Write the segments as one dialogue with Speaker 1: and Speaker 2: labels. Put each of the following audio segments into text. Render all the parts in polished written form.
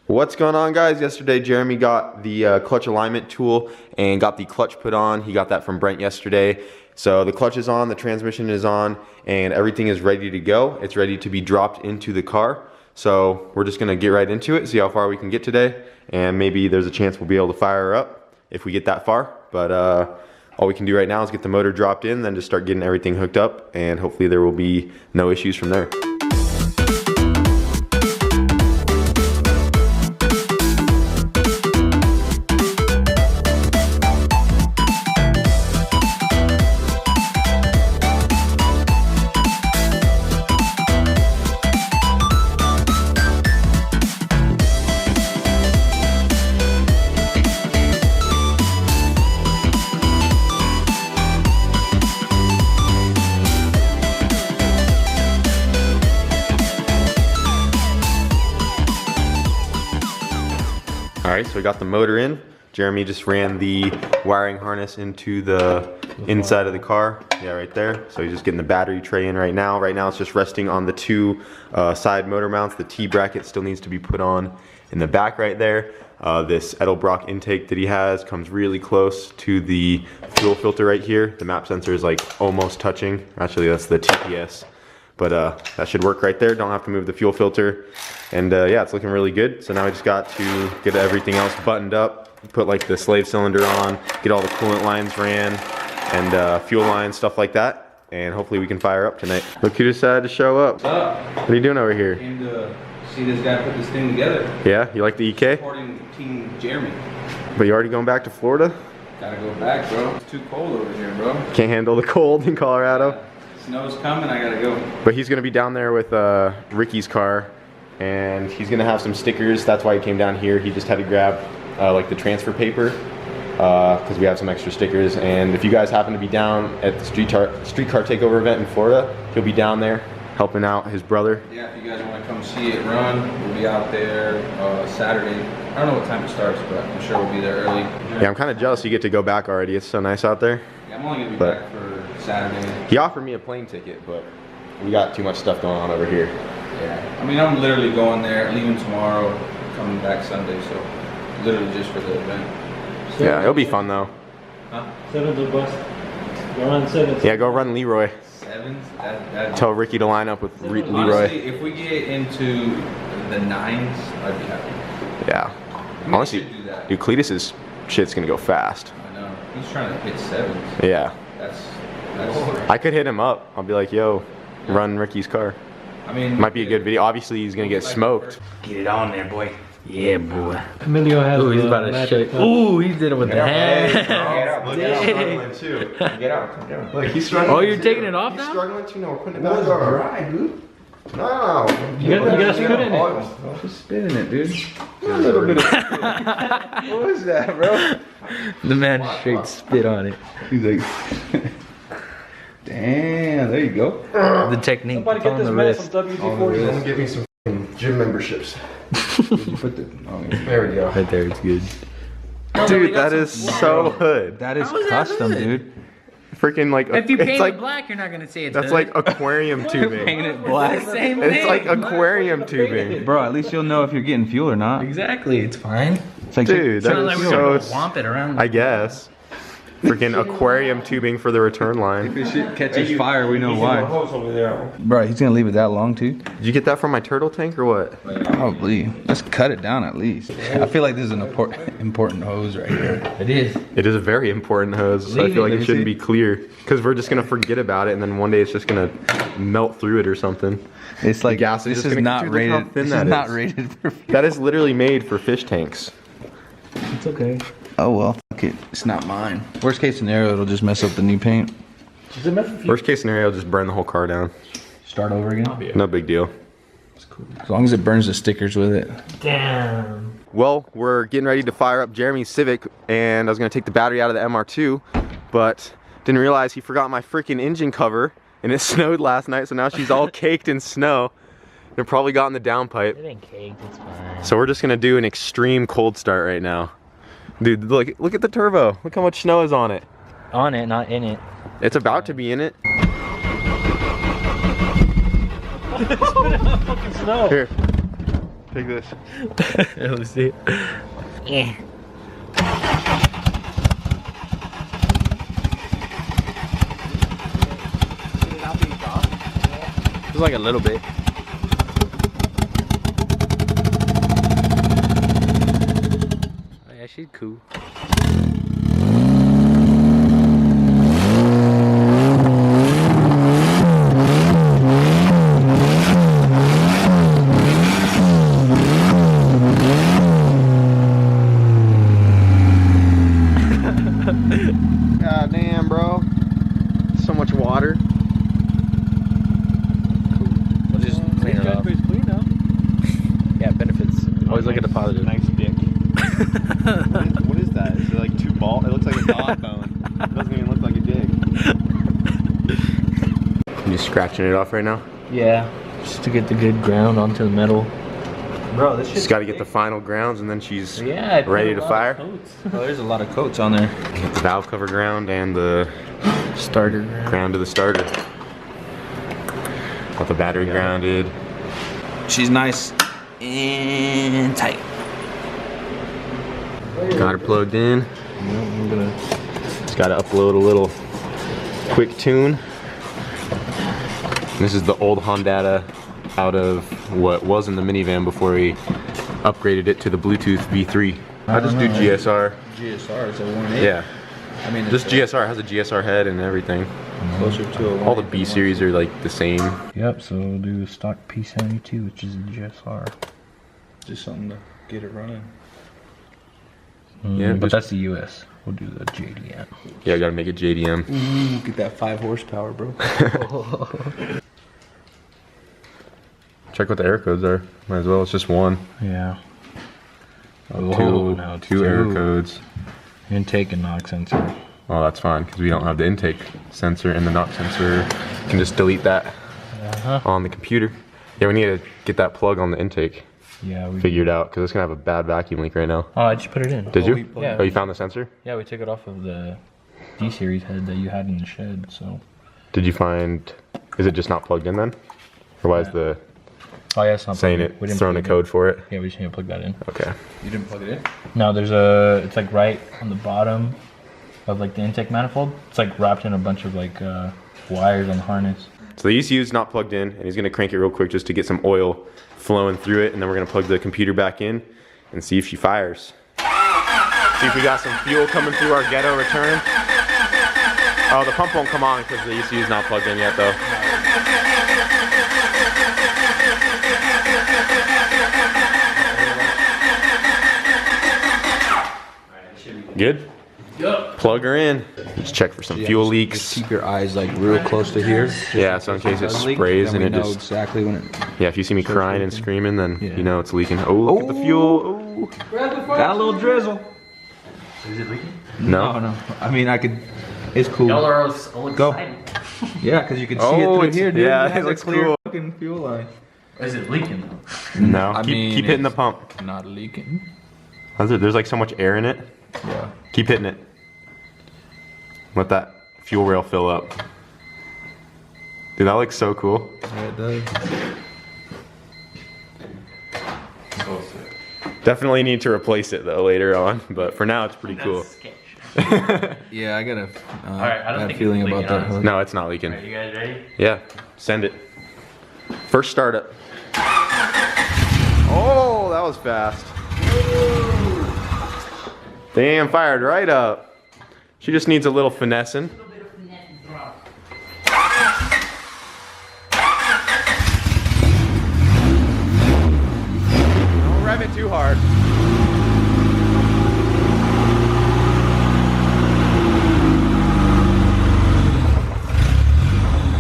Speaker 1: What's going on, guys? Yesterday Jeremy got the clutch alignment tool and got the clutch put on. He got that from Brent yesterday. So the clutch is on, the transmission is on, and everything is ready to go. It's ready to be dropped into the car. So we're just gonna get right into it, see how far we can get today, and maybe there's a chance we'll be able to fire her up if we get that far. But all we can do right now is get the motor dropped in, then just start getting everything hooked up, and hopefully there will be no issues from there. Alright, so we got the motor in. Jeremy just ran the wiring harness into the inside of the car. Yeah, right there. So he's just getting the battery tray in right now. Right now it's just resting on the two side motor mounts. The T-bracket still needs to be put on in the back right there. This Edelbrock intake that he has comes really close to the fuel filter right here. The map sensor is like almost touching. Actually, that's the TPS. But that should work right there. Don't have to move the fuel filter. And yeah, it's looking really good. So now we just got to get everything else buttoned up, put like the slave cylinder on, get all the coolant lines ran, and fuel lines, stuff like that. And hopefully we can fire up tonight. Look who decided to show up.
Speaker 2: What's up?
Speaker 1: What are you doing over here?
Speaker 2: Came to see this guy put this thing together.
Speaker 1: Yeah, you like the EK?
Speaker 2: Supporting Team Jeremy.
Speaker 1: But you already going back to Florida?
Speaker 2: Gotta go back, bro. It's too cold over here, bro.
Speaker 1: Can't handle the cold in Colorado?
Speaker 2: Yeah. Snow's coming, I gotta go.
Speaker 1: But he's gonna be down there with Ricky's car, and he's gonna have some stickers. That's why he came down here. He just had to grab like the transfer paper because we have some extra stickers. And if you guys happen to be down at the streetcar takeover event in Florida, he'll be down there helping out his brother.
Speaker 2: Yeah, if you guys want to come see it run, we'll be out there Saturday. I don't know what time it starts, but I'm sure we'll be there early.
Speaker 1: Yeah, I'm kind of jealous you get to go back already. It's so nice out there.
Speaker 2: Yeah, I'm only gonna be back for Saturday.
Speaker 1: He offered me a plane ticket, but we got too much stuff going on over here.
Speaker 2: Yeah, I mean, I'm literally going there, leaving tomorrow, coming back Sunday, so literally just for the event.
Speaker 1: Yeah, it'll be fun though.
Speaker 2: Huh?
Speaker 3: 7's a bust. Go run 7.
Speaker 1: Yeah, go run Leroy.
Speaker 2: 7s? That
Speaker 1: Tell Ricky to line up with Leroy.
Speaker 2: Honestly, if we get into the 9s, I'd be happy.
Speaker 1: Yeah.
Speaker 2: I mean,
Speaker 1: Honestly,
Speaker 2: do that.
Speaker 1: dude, Cletus's shit's gonna go fast.
Speaker 2: I know. He's trying to hit 7s.
Speaker 1: Yeah.
Speaker 2: That's
Speaker 1: I could hit him up. I'll be like, yo, run Ricky's car.
Speaker 2: I mean,
Speaker 1: Might be a good video. Obviously, he's gonna get smoked.
Speaker 4: Get it on there, boy. Yeah, boy.
Speaker 3: Emilio has
Speaker 4: Ooh, he's about to show you. Ooh, he did it with the hand.
Speaker 1: Get out. Look, he's struggling too.
Speaker 2: Get out.
Speaker 1: Look, he's struggling.
Speaker 4: Oh, you're taking it off
Speaker 1: He's
Speaker 4: now?
Speaker 1: struggling too. No, we're putting it back on.
Speaker 2: dude.
Speaker 1: No.
Speaker 3: You gotta spit in it.
Speaker 2: Just spit in it, dude.
Speaker 1: A little bit of what was that, bro?
Speaker 4: The man straight spit on it.
Speaker 2: He's like, damn, there you go.
Speaker 4: The technique.
Speaker 3: Somebody
Speaker 4: It's
Speaker 3: get
Speaker 4: on
Speaker 3: this
Speaker 4: the
Speaker 3: man
Speaker 4: wrist.
Speaker 3: some WD-40.
Speaker 1: Someone get me some gym memberships.
Speaker 2: You put the,
Speaker 1: There we go.
Speaker 4: Right there, it's good.
Speaker 1: Dude, that is so hood.
Speaker 2: that is
Speaker 4: How is that
Speaker 2: custom,
Speaker 4: good?
Speaker 2: dude.
Speaker 1: Freaking like.
Speaker 4: If you
Speaker 1: it's
Speaker 4: paint
Speaker 1: like
Speaker 4: it black, you're not gonna say it's
Speaker 1: that's
Speaker 4: hood.
Speaker 1: like aquarium tubing.
Speaker 2: Paint it black.
Speaker 4: It's the same
Speaker 1: It's
Speaker 4: thing.
Speaker 1: like aquarium tubing.
Speaker 2: Bro, at least you'll know if you're getting fuel or not.
Speaker 4: Exactly, it's fine.
Speaker 2: It's like,
Speaker 1: Dude,
Speaker 4: It's
Speaker 1: that
Speaker 4: not like
Speaker 1: is
Speaker 4: we're gonna
Speaker 1: so.
Speaker 4: go womp it around.
Speaker 1: I guess. Freaking aquarium tubing for the return line.
Speaker 2: if it catches fire, we know why.
Speaker 3: Hose over there.
Speaker 2: Bro, he's gonna leave it that long too?
Speaker 1: Did you get that from my turtle tank or what?
Speaker 2: Probably. Let's cut it down at least. I feel like this is an important hose right here.
Speaker 4: It is.
Speaker 1: It is a very important hose, so I feel like
Speaker 2: Let
Speaker 1: it
Speaker 2: me
Speaker 1: shouldn't
Speaker 2: see.
Speaker 1: be clear. Because we're just going to forget about it, and then one day it's just going to melt through it or something.
Speaker 2: It's like
Speaker 1: gas is
Speaker 2: this
Speaker 1: just
Speaker 2: is
Speaker 1: gonna-
Speaker 2: not
Speaker 1: dude, look how
Speaker 2: rated.
Speaker 1: thin
Speaker 2: This
Speaker 1: that
Speaker 2: is not
Speaker 1: is.
Speaker 2: rated for.
Speaker 1: That is literally made for fish tanks.
Speaker 3: It's okay.
Speaker 2: Oh well. Okay, it's not mine. Worst case scenario, it'll just mess up the new paint.
Speaker 3: Is it meant for
Speaker 1: Worst case scenario, just burn the whole car down.
Speaker 2: Start over again.
Speaker 1: No big deal.
Speaker 2: As long as it burns the stickers with it.
Speaker 3: Damn.
Speaker 1: Well, we're getting ready to fire up Jeremy's Civic, and I was going to take the battery out of the MR2, but didn't realize he forgot my freaking engine cover, and it snowed last night, so now she's all caked in snow. It probably got in the downpipe.
Speaker 3: It ain't caked, it's fine.
Speaker 1: So we're just gonna do an extreme cold start right now. Dude, look at the turbo. Look how much snow is on it.
Speaker 3: On it, not in it.
Speaker 1: It's about to be in it.
Speaker 3: Fucking snow.
Speaker 1: Here. Take this.
Speaker 3: Let me see. Yeah. Just like a little bit. Oh yeah, she's cool.
Speaker 1: God damn, bro. So much water.
Speaker 3: We'll just clean it off. Yeah, benefits. Always look at the positive. Nice dick.
Speaker 1: What is that? Is it like two balls? It looks like a dog bone. It doesn't even look like a dick. You scratching it off right now?
Speaker 3: Yeah, just to get the good ground onto the metal.
Speaker 2: Bro, this
Speaker 1: She's got to get the final grounds and then she's
Speaker 3: Yeah,
Speaker 1: ready to fire.
Speaker 2: Oh, there's a lot of coats on there.
Speaker 1: Get the valve cover ground and the
Speaker 3: Starter.
Speaker 1: ground to the starter. Got the battery grounded.
Speaker 2: She's nice and tight.
Speaker 1: Got her plugged in.
Speaker 3: I'm gonna.
Speaker 1: Just got to upload a little quick tune. This is the old Honda out of what was in the minivan before we upgraded it to the Bluetooth V3. I just do GSR.
Speaker 2: GSR is a 1.8.
Speaker 1: Yeah,
Speaker 2: I mean,
Speaker 1: just GSR has a GSR head and everything.
Speaker 2: closer to a 1.8.
Speaker 1: All the B series are like the same.
Speaker 3: Yep. So we'll do stock P72, which is a GSR.
Speaker 2: Just something to get it running.
Speaker 1: Yeah,
Speaker 3: but
Speaker 1: just-
Speaker 3: that's the US. We'll do the JDM.
Speaker 1: Yeah, I gotta make it JDM.
Speaker 2: Ooh, get that 5 horsepower, bro.
Speaker 1: Check what the air codes are. Might as well. It's just one.
Speaker 3: Yeah.
Speaker 1: Two,
Speaker 3: now it's
Speaker 1: two air codes.
Speaker 3: Intake and knock sensor.
Speaker 1: Oh, that's fine because we don't have the intake sensor and the knock sensor. You can just delete that on the computer. Yeah, we need to get that plug on the intake
Speaker 3: Yeah, we.
Speaker 1: figured out because it's gonna have a bad vacuum leak right now.
Speaker 3: Oh, I just put it in.
Speaker 1: Did you?
Speaker 3: Yeah.
Speaker 1: Oh, you found the sensor?
Speaker 3: Yeah, we took it off of the D series head that you had in the shed. So.
Speaker 1: Did you find? Is it just not plugged in then? Or why is the
Speaker 3: Oh yeah, it's not
Speaker 1: saying
Speaker 3: plugged in.
Speaker 1: it
Speaker 3: We didn't
Speaker 1: throwing a
Speaker 3: plug it in.
Speaker 1: code for it?
Speaker 3: Yeah, we just need to plug that in.
Speaker 1: Okay.
Speaker 2: You didn't plug it in?
Speaker 3: No, there's a. It's like right on the bottom of like the intake manifold. It's like wrapped in a bunch of like wires on the harness.
Speaker 1: So the ECU is not plugged in, and he's gonna crank it real quick just to get some oil flowing through it, and then we're gonna plug the computer back in and see if she fires. See if we got some fuel coming through our ghetto return. Oh, the pump won't come on because the ECU is not plugged in yet, though. Good?
Speaker 3: Yep.
Speaker 1: Plug her in. Let's check for some fuel leaks.
Speaker 2: Just keep your eyes like real close to here.
Speaker 1: Yeah, so in case it sprays
Speaker 2: then
Speaker 1: and
Speaker 2: we
Speaker 1: it
Speaker 2: know
Speaker 1: just...
Speaker 2: exactly when it.
Speaker 1: Yeah, if you see me crying and screaming, then
Speaker 2: Yeah.
Speaker 1: you know it's leaking. Oh, look at the fuel. Oh.
Speaker 2: Got a little drizzle.
Speaker 3: Is it leaking?
Speaker 1: No.
Speaker 2: No. I mean, I could. It's cool.
Speaker 3: Y'all are all
Speaker 2: Go.
Speaker 3: excited.
Speaker 2: Yeah, because you can see
Speaker 1: Oh,
Speaker 2: it through
Speaker 1: it's-
Speaker 2: here, dude.
Speaker 1: yeah,
Speaker 2: has
Speaker 1: it
Speaker 2: a
Speaker 1: looks
Speaker 2: clear
Speaker 1: cool.
Speaker 2: fucking fuel line.
Speaker 3: Is it leaking though?
Speaker 1: No,
Speaker 2: I mean,
Speaker 1: keep hitting the
Speaker 2: it's-
Speaker 1: pump.
Speaker 2: Not leaking.
Speaker 1: There's like so much air in it.
Speaker 2: Yeah.
Speaker 1: Keep hitting it. Let that fuel rail fill up. Dude, that looks so cool.
Speaker 2: Yeah, it does.
Speaker 1: Definitely need to replace it though later on, but for now it's pretty cool.
Speaker 2: Yeah, I got a
Speaker 3: Alright, I don't
Speaker 2: bad
Speaker 3: think
Speaker 2: feeling
Speaker 3: it's
Speaker 2: about
Speaker 3: leaking,
Speaker 2: that.
Speaker 3: honestly.
Speaker 1: No, it's not leaking.
Speaker 3: Alright, you guys ready?
Speaker 1: Yeah, send it. First startup. Oh, that was fast. Damn, fired right up. She just needs a little finessing. Don't rev it too hard.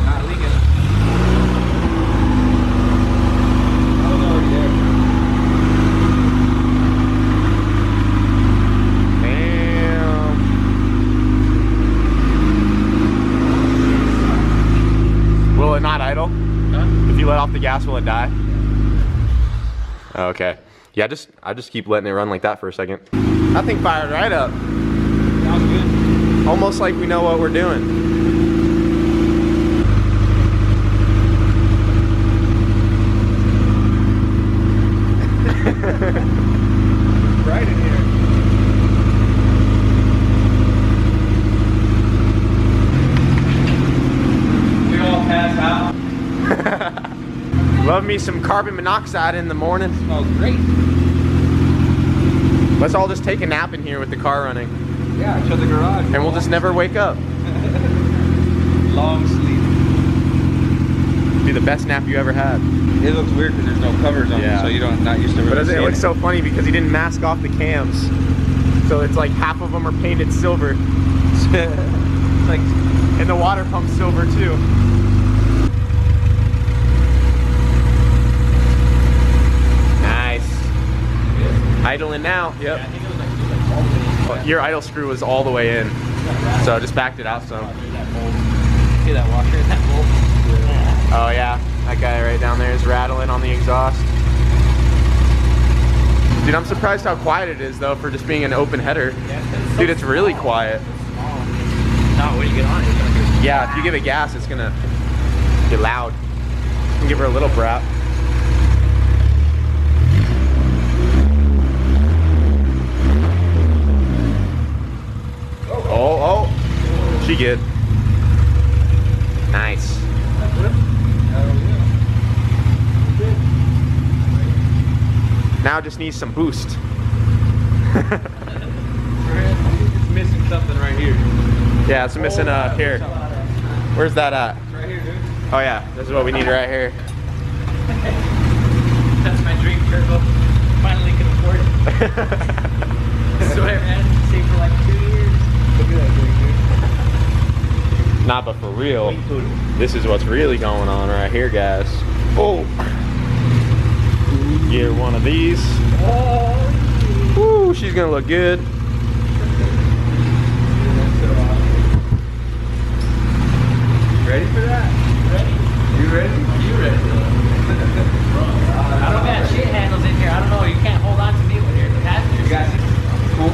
Speaker 2: Not leaking. I was already there.
Speaker 1: Damn. Will it not idle?
Speaker 3: Huh?
Speaker 1: If you let off the gas, will it die? Okay. Yeah, I just keep letting it run like that for a second. That thing fired right up.
Speaker 2: Sounds good.
Speaker 1: Almost like we know what we're doing.
Speaker 2: bright in here. We all pass out.
Speaker 1: Love me some carbon monoxide in the morning.
Speaker 2: Smells great.
Speaker 1: Let's all just take a nap in here with the car running.
Speaker 2: Yeah, shut the garage.
Speaker 1: And we'll just never wake up.
Speaker 2: Long sleep.
Speaker 1: Be the best nap you ever had.
Speaker 2: It looks weird because there's no covers on it, so you don't not used to really
Speaker 1: But
Speaker 2: see
Speaker 1: it looks so funny because he didn't mask off the cams. So it's like half of them are painted silver.
Speaker 2: It's like,
Speaker 1: And the water pump's silver too. Nice. Idling now. Yep. Your idle screw was all the way in. So I just backed it out some.
Speaker 3: See that washer in that bolt?
Speaker 1: Oh yeah, that guy right down there is rattling on the exhaust. Dude, I'm surprised how quiet it is though for just being an open header. Dude, it's really quiet.
Speaker 3: No, when you get on it, it's gonna be.
Speaker 1: Yeah, if you give it gas, it's gonna get loud. You can give her a little brap. Oh, she good. Nice. Now just needs some boost.
Speaker 2: it's missing something right here.
Speaker 1: Yeah, it's missing here. Where's that at?
Speaker 2: It's right here, dude.
Speaker 1: Oh yeah, this is what we need right here.
Speaker 3: That's my dream turbo. Finally can afford it. I swear, man. Saved for like 2 years.
Speaker 2: Look at that thing, dude.
Speaker 1: Nah, but for real, this is what's really going on right here, guys. Oh, get one of these. Woo, she's gonna look good.
Speaker 2: Ready for that?
Speaker 3: Ready?
Speaker 2: You ready?
Speaker 3: You ready? I don't got shit handles in here. I don't know. You can't hold on to me when you're the passenger.
Speaker 2: You got it? Cool.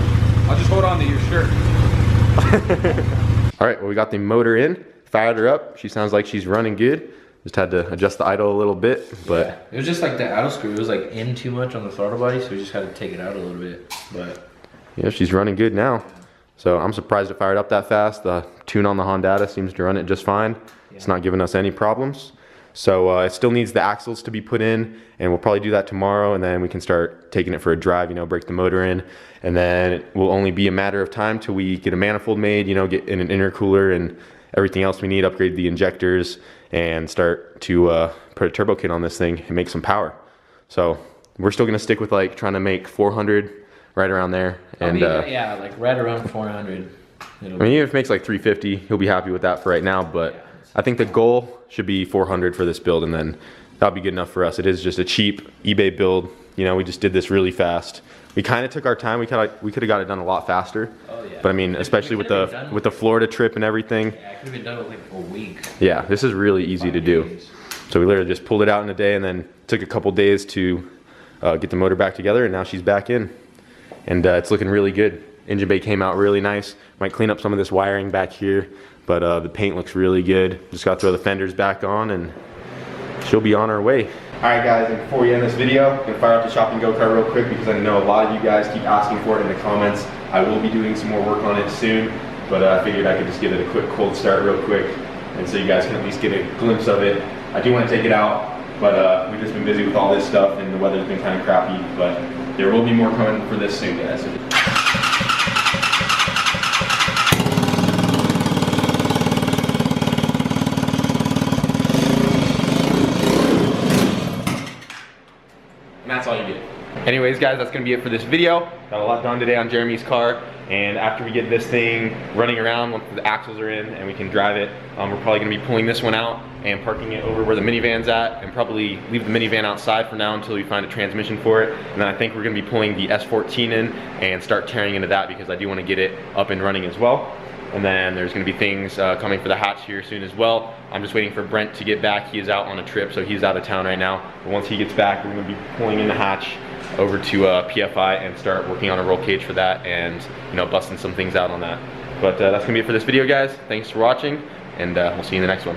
Speaker 2: I'll just hold on to your shirt.
Speaker 1: All right, well, we got the motor in, fired her up. She sounds like she's running good. Just had to adjust the idle a little bit, but
Speaker 3: it was just like the idle screw. It was like in too much on the throttle body, so we just had to take it out a little bit. But
Speaker 1: yeah, she's running good now. So I'm surprised it fired up that fast. The tune on the Honda seems to run it just fine. It's not giving us any problems. So it still needs the axles to be put in, and we'll probably do that tomorrow, and then we can start taking it for a drive, you know, break the motor in, and then it will only be a matter of time till we get a manifold made, you know, get in an intercooler and everything else we need, upgrade the injectors, and start to put a turbo kit on this thing and make some power. So we're still gonna stick with like trying to make 400 right around there. And
Speaker 3: yeah, like right around 400.
Speaker 1: I mean, even if it makes like 350, he'll be happy with that for right now, but I think the goal should be 400 for this build, and then that'll be good enough for us. It is just a cheap eBay build. You know, we just did this really fast. We kind of took our time. We could have got it done a lot faster.
Speaker 3: Oh yeah.
Speaker 1: But I mean, especially with the Florida trip and everything.
Speaker 3: Yeah, I could have been done with like a week.
Speaker 1: Yeah, this is really easy to do. So we literally just pulled it out in a day, and then took a couple days to get the motor back together, and now she's back in. And it's looking really good. Engine bay came out really nice. Might clean up some of this wiring back here, but the paint looks really good. Just got to throw the fenders back on, and she'll be on her way. All right, guys, and before we end this video, I'm gonna fire up the shopping go-kart real quick because I know a lot of you guys keep asking for it in the comments. I will be doing some more work on it soon, but I figured I could just give it a quick cold start real quick, and so you guys can at least get a glimpse of it. I do want to take it out, but we've just been busy with all this stuff, and the weather's been kind of crappy, but there will be more coming for this soon, guys. And that's all you get. Anyways, guys, that's gonna be it for this video. Got a lot done today on Jeremy's car, and after we get this thing running around, once the axles are in and we can drive it, we're probably gonna be pulling this one out and parking it over where the minivan's at, and probably leave the minivan outside for now until we find a transmission for it. And then I think we're gonna be pulling the S14 in and start tearing into that because I do wanna get it up and running as well. And then there's gonna be things coming for the hatch here soon as well. I'm just waiting for Brent to get back. He is out on a trip, so he's out of town right now. But once he gets back, we're gonna be pulling in the hatch over to PFI and start working on a roll cage for that, and you know, busting some things out on that. But that's gonna be it for this video, guys. Thanks for watching, and we'll see you in the next one.